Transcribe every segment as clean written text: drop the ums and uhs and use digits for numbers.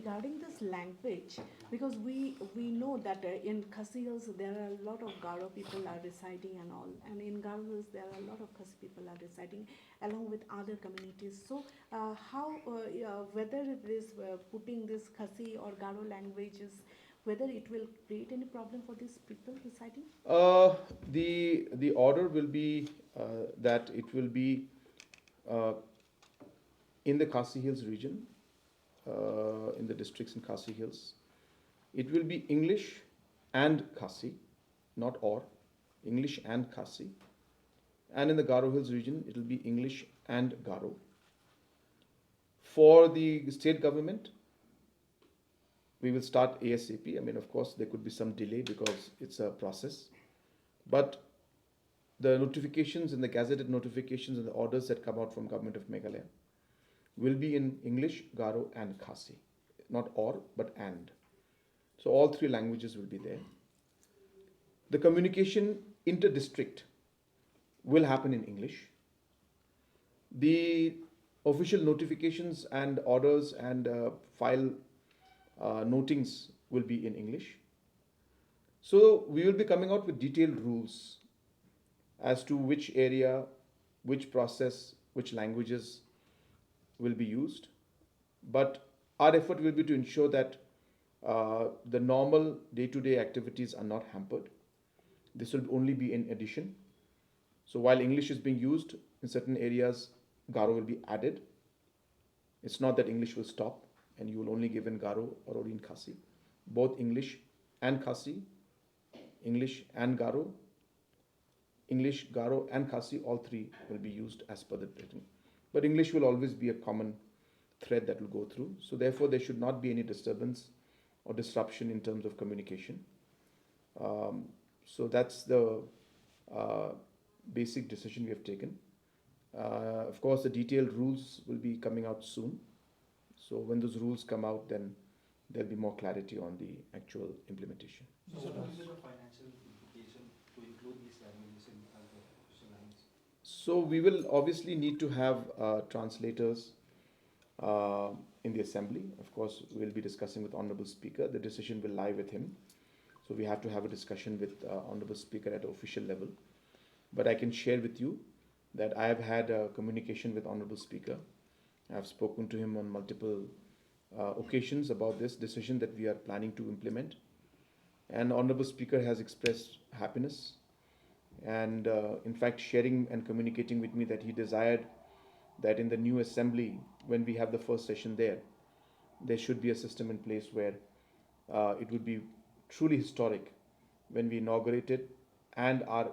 regarding this language, because we know that in Khasi Hills there are a lot of Garo people are residing and all, and in Garo Hills there are a lot of Khasi people are residing along with other communities. So how whether it is putting this Khasi or Garo languages, whether it will create any problem for these people residing? Uh, the order will be that it will be uh, in the Khasi Hills region, in the districts in Khasi Hills. It will be English and Khasi, not or, English and Khasi. And in the Garo Hills region, it will be English and Garo. For the state government, we will start ASAP. I mean, of course, there could be some delay because it's a process. But the notifications and the gazetted notifications and the orders that come out from Government of Meghalaya will be in English, Garo and Khasi. Not or, but and. So all three languages will be there. The communication inter-district will happen in English. The official notifications and orders and file notings will be in English. So we will be coming out with detailed rules as to which area, which process, which languages will be used. But our effort will be to ensure that the normal day-to-day activities are not hampered. This will only be in addition. So while English is being used in certain areas, Garo will be added. It's not that English will stop and you will only give in Garo or only in Khasi. Both English and Khasi, English and Garo, English, Garo and Khasi, all three will be used as per the written. But English will always be a common thread that will go through. So therefore there should not be any disturbance or disruption in terms of communication. So that's the basic decision we have taken. Of course, the detailed rules will be coming out soon. So when those rules come out, then there'll be more clarity on the actual implementation. So what will be the financial implication to include these languages in as the official language? So we will obviously need to have translators in the assembly. Of course, we'll be discussing with Honorable Speaker. The decision will lie with him. So we have to have a discussion with Honorable Speaker at official level. But I can share with you that I have had a communication with Honorable Speaker. I have spoken to him on multiple occasions about this decision that we are planning to implement. And Honorable Speaker has expressed happiness and in fact sharing and communicating with me that he desired that in the new assembly, when we have the first session there should be a system in place where it would be truly historic when we inaugurate it and our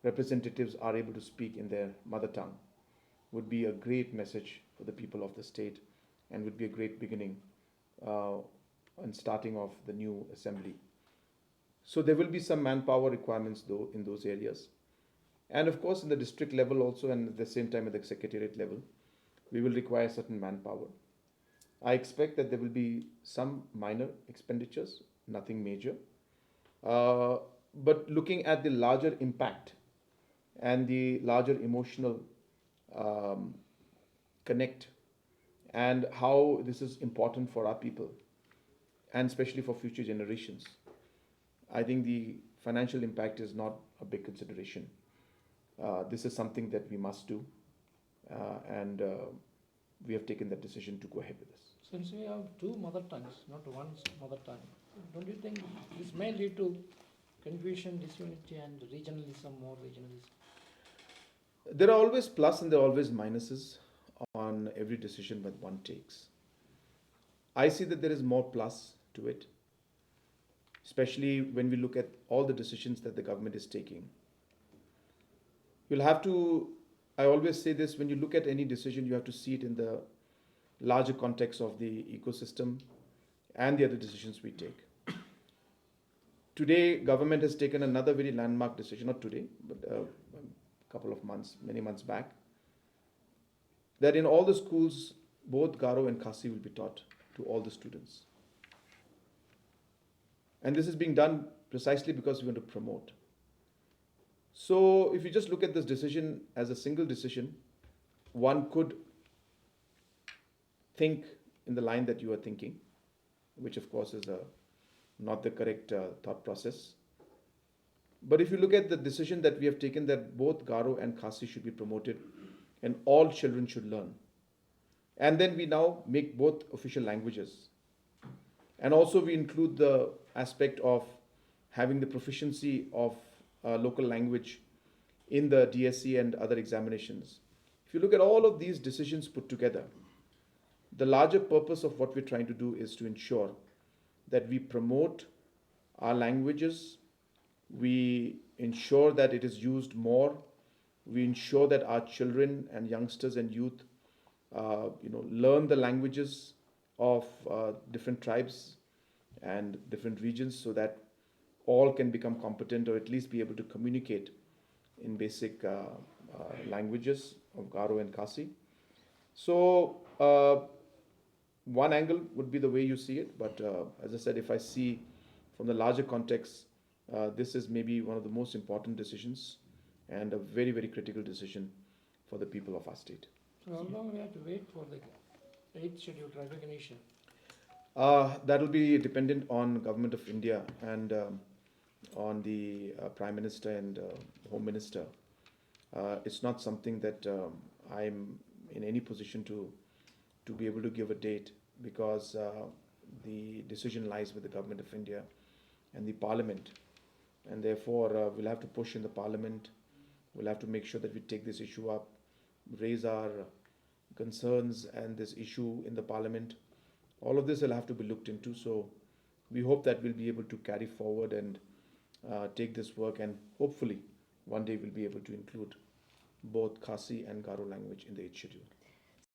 representatives are able to speak in their mother tongue. Would be a great message for the people of the state and would be a great beginning and starting of the new assembly. So there will be some manpower requirements though in those areas. And of course in the district level also and at the same time at the secretariat level, we will require certain manpower. I expect that there will be some minor expenditures, nothing major. But looking at the larger impact and the larger emotional connect and how this is important for our people and especially for future generations, I think the financial impact is not a big consideration. This is something that we must do and we have taken that decision to go ahead with this. Since we have two mother tongues, not one mother tongue, don't you think this may lead to confusion, disunity and regionalism, more regionalism? There are always plus and there are always minuses on every decision that one takes. I see that there is more plus to it, especially when we look at all the decisions that the government is taking. You'll have to, I always say this, when you look at any decision, you have to see it in the larger context of the ecosystem and the other decisions we take. Today, government has taken another very landmark decision, not today, but a couple of months, many months back, that in all the schools, both Garo and Khasi will be taught to all the students. And this is being done precisely because we want to promote. So if you just look at this decision as a single decision, one could think in the line that you are thinking. which of course is not the correct thought process. But if you look at the decision that we have taken that both Garo and Khasi should be promoted and all children should learn, and then we now make both official languages, and also we include the aspect of having the proficiency of local language in the DSC and other examinations. If you look at all of these decisions put together, the larger purpose of what we're trying to do is to ensure that we promote our languages, we ensure that it is used more, we ensure that our children and youngsters and youth learn the languages of different tribes and different regions, so that all can become competent or at least be able to communicate in basic languages of Garo and Khasi. So one angle would be the way you see it, but as I said, if I see from the larger context, this is maybe one of the most important decisions and a very, very critical decision for the people of our state. So how long we have to wait for the 8th scheduled recognition? That will be dependent on Government of India and on the Prime Minister and Home Minister. It's not something that I'm in any position to be able to give a date, because the decision lies with the Government of India and the Parliament, and therefore we'll have to push in the Parliament. We'll have to make sure that we take this issue up, raise our concerns and this issue in the Parliament. All of this will have to be looked into, so we hope that we'll be able to carry forward and take this work, and hopefully one day we'll be able to include both Khasi and Garo language in the 8th schedule.